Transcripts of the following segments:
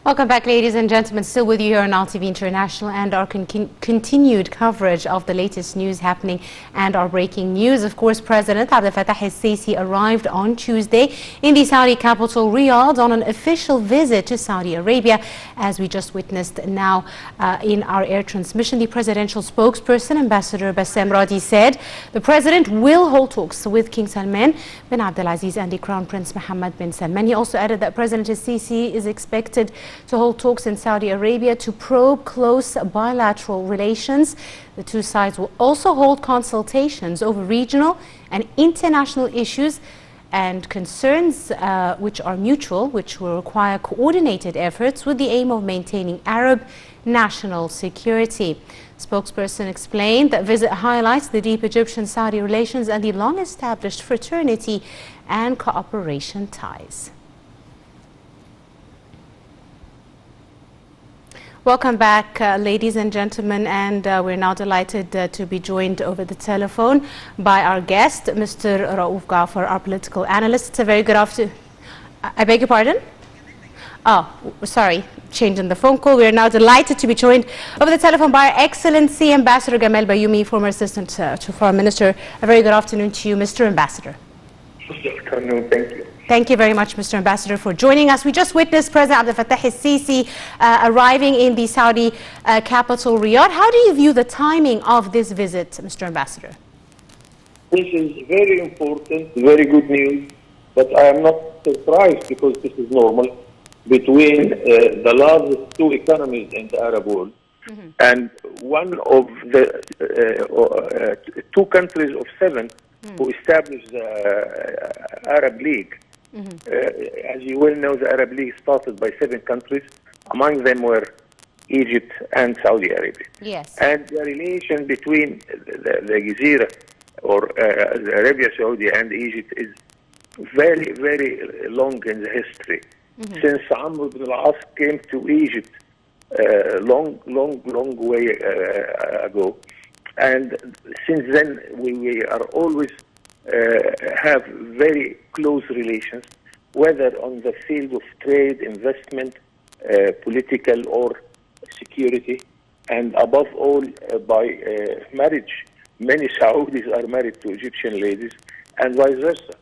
Welcome back, ladies and gentlemen. Still with you here on RTV International and our continued coverage of the latest news happening and our breaking news. Of course, President Abdel Fattah el-Sisi arrived on Tuesday in the Saudi capital, Riyadh, on an official visit to Saudi Arabia, as we just witnessed now in our air transmission. The presidential spokesperson, Ambassador Bassem Radi, said the president will hold talks with King Salman bin Abdulaziz and the Crown Prince Mohammed bin Salman. He also added that President el-Sisi is expected to hold talks in Saudi Arabia to probe close bilateral relations. The two sides will also hold consultations over regional and international issues and concerns which are mutual, which will require coordinated efforts with the aim of maintaining Arab national security. Spokesperson explained that visit highlights the deep Egyptian-Saudi relations and the long-established fraternity and cooperation ties. Welcome back, ladies and gentlemen, and we're now delighted to be joined over the telephone by our guest, Mr. Raouf Ghaffar, our political analyst. It's a very good afternoon. I beg your pardon? Oh, sorry, changing the phone call. We are now delighted to be joined over the telephone by Our Excellency Ambassador Gamal Bayoumi, former assistant to Foreign Minister. A very good afternoon to you, Mr. Ambassador. Good afternoon, thank you. Thank you very much, Mr. Ambassador, for joining us. We just witnessed President Abdel Fattah el-Sisi arriving in the Saudi capital, Riyadh. How do you view the timing of this visit, Mr. Ambassador? This is very important, very good news, but I am not surprised because this is normal between the largest two economies in the Arab world and one of the two countries of seven who established the Arab League. As you well know, the Arab League started by 7 countries. Among them were Egypt and Saudi Arabia. Yes. And the relation between the Gezira or Arabia Saudi and Egypt is very, very long in the history. Since Amr ibn al-As came to Egypt long way ago. And since then, we are always have very close relations, whether on the field of trade, investment, political or security, and above all by marriage. Many Saudis are married to Egyptian ladies and vice versa.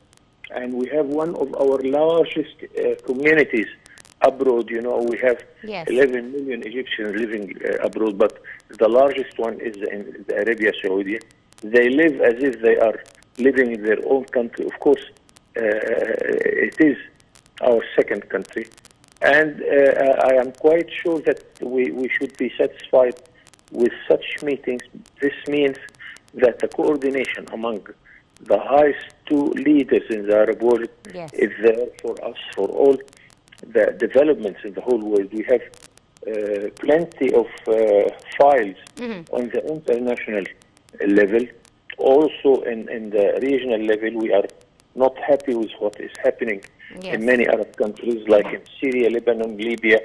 And we have one of our largest communities abroad. You know, we have 11 million Egyptians living abroad, but the largest one is in Arabia Saudi. They live as if they are living in their own country. Of course, it is our second country. And I am quite sure that we should be satisfied with such meetings. This means that the coordination among the highest two leaders in the Arab world is there for us, for all the developments in the whole world. We have plenty of files on the international level. Also in the regional level, we are not happy with what is happening in many Arab countries like in Syria, Lebanon, Libya,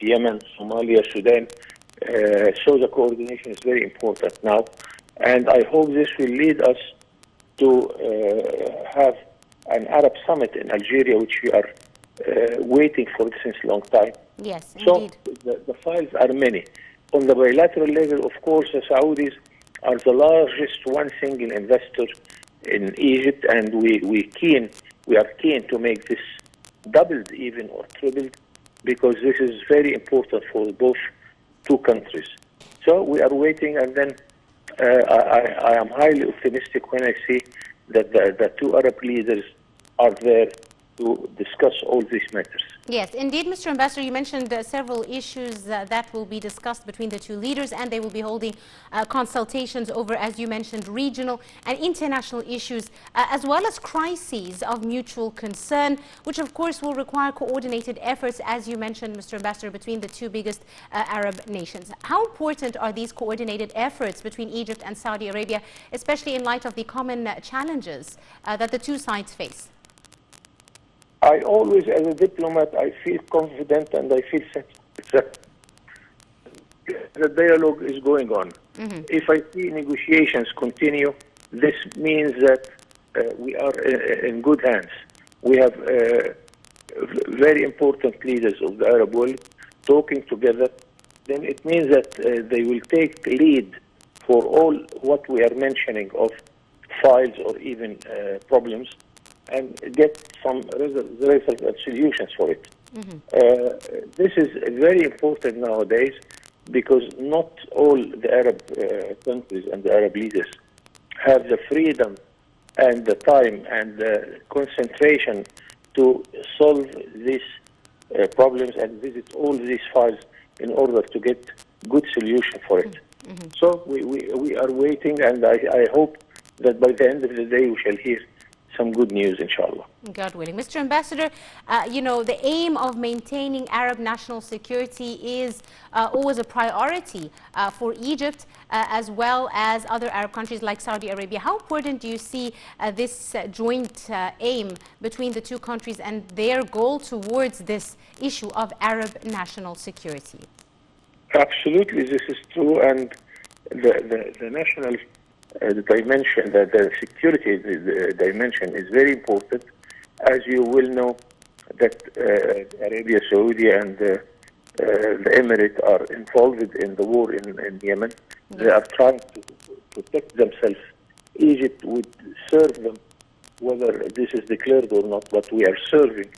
Yemen, Somalia, Sudan. So the coordination is very important now. And I hope this will lead us to have an Arab summit in Algeria, which we are waiting for since a long time. Yes, indeed. So the files are many. On the bilateral level, of course, the Saudis are the largest one single investor in Egypt, and we are keen to make this doubled even or tripled, because this is very important for both two countries. So we are waiting, and then I am highly optimistic when I see that the two Arab leaders are there to discuss all these matters. Yes, indeed, Mr. Ambassador, you mentioned several issues that will be discussed between the two leaders, and they will be holding consultations over, as you mentioned, regional and international issues, as well as crises of mutual concern, which of course will require coordinated efforts, as you mentioned, Mr. Ambassador, between the two biggest Arab nations. How important are these coordinated efforts between Egypt and Saudi Arabia, especially in light of the common challenges that the two sides face? I always, as a diplomat, I feel confident and I feel that the dialogue is going on. If I see negotiations continue, this means that we are in good hands. We have very important leaders of the Arab world talking together, then it means that they will take lead for all what we are mentioning of files or even problems, and get some solutions for it. This is very important nowadays, because not all the Arab countries and the Arab leaders have the freedom and the time and the concentration to solve these problems and visit all these files in order to get good solution for it. So we are waiting, and I hope that by the end of the day we shall hear some good news, inshallah. God willing. Mr. Ambassador, you know, the aim of maintaining Arab national security is always a priority for Egypt, as well as other Arab countries like Saudi Arabia. How important do you see this joint aim between the two countries and their goal towards this issue of Arab national security? Absolutely, this is true, and the national dimension, the security dimension is very important. As you will know, that Arabia Saudi and the Emirates are involved in the war in Yemen. They are trying to protect themselves. Egypt would serve them, whether this is declared or not, but we are serving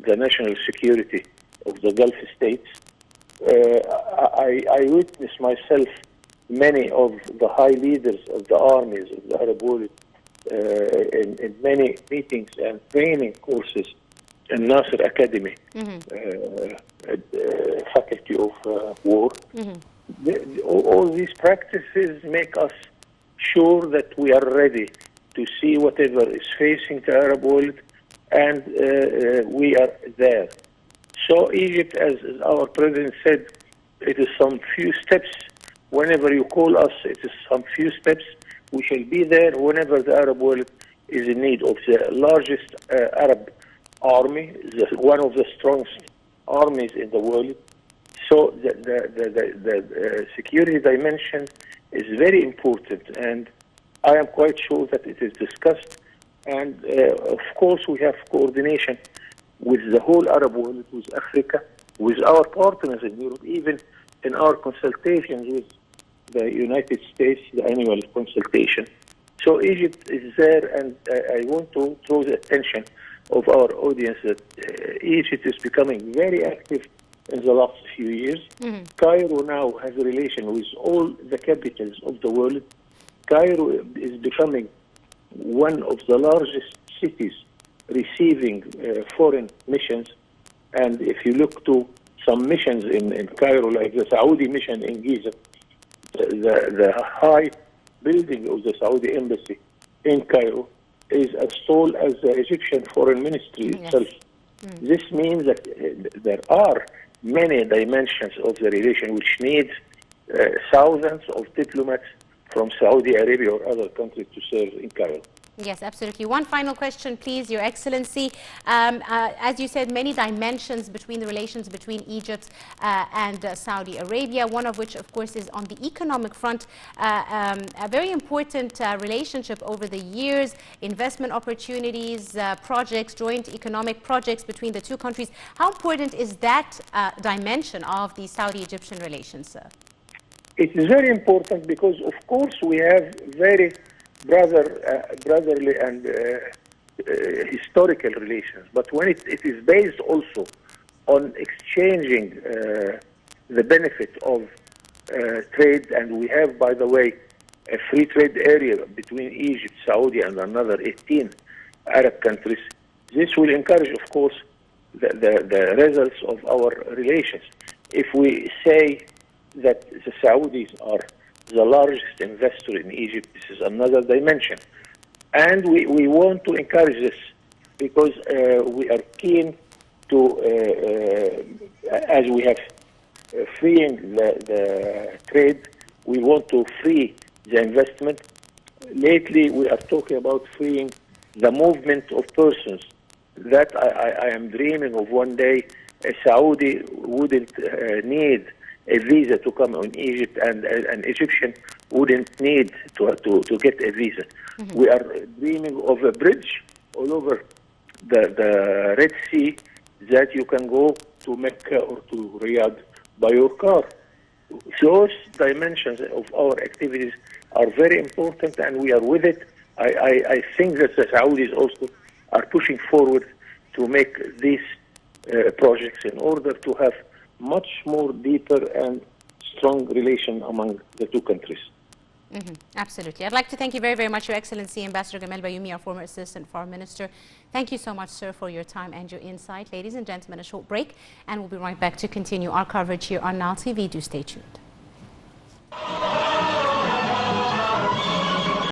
the national security of the Gulf states. I witnessed myself many of the high leaders of the armies of the Arab world in many meetings and training courses in Nasser Academy, Faculty of War. All these practices make us sure that we are ready to see whatever is facing the Arab world, and we are there. So Egypt, as our president said, it is some few steps. Whenever you call us, it is some few steps. We shall be there whenever the Arab world is in need of the largest Arab army, one of the strongest armies in the world. So the security dimension is very important, and I am quite sure that it is discussed. And of course, we have coordination with the whole Arab world, with Africa, with our partners in Europe, even in our consultations with the United States, the annual consultation. So Egypt is there, and I want to draw the attention of our audience that Egypt is becoming very active in the last few years. Cairo now has a relation with all the capitals of the world. Cairo is becoming one of the largest cities receiving foreign missions. And if you look to some missions in Cairo, like the Saudi mission in Giza, the high building of the Saudi embassy in Cairo is as tall as the Egyptian foreign ministry itself. This means that there are many dimensions of the relation which needs thousands of diplomats from Saudi Arabia or other countries to serve in Cairo. Yes, absolutely. One final question, please, Your Excellency. As you said, many dimensions between the relations between Egypt and Saudi Arabia, one of which, of course, is on the economic front. A very important relationship over the years, investment opportunities, projects, joint economic projects between the two countries. How important is that dimension of the Saudi-Egyptian relations, sir? It is very important because, of course, we have very brotherly and historical relations. But when it is based also on exchanging the benefit of trade, and we have, by the way, a free trade area between Egypt, Saudi, and another 18 Arab countries, this will encourage, of course, the results of our relations. If we say that the Saudis are the largest investor in Egypt, this is another dimension. And we want to encourage this because we are keen to, as we have freeing the trade, we want to free the investment. Lately, we are talking about freeing the movement of persons. That I am dreaming of one day a Saudi wouldn't need a visa to come in Egypt, and an Egyptian wouldn't need to get a visa. We are dreaming of a bridge all over the Red Sea that you can go to Mecca or to Riyadh by your car. Those dimensions of our activities are very important, and we are with it. I think that the Saudis also are pushing forward to make these projects in order to have much more deeper and strong relation among the two countries. Absolutely. I'd like to thank you very, very much, Your Excellency, Ambassador Gamal Bayoumi, our former Assistant Foreign Minister. Thank you so much, sir, for your time and your insight. Ladies and gentlemen, a short break, and we'll be right back to continue our coverage here on Now TV. Do stay tuned.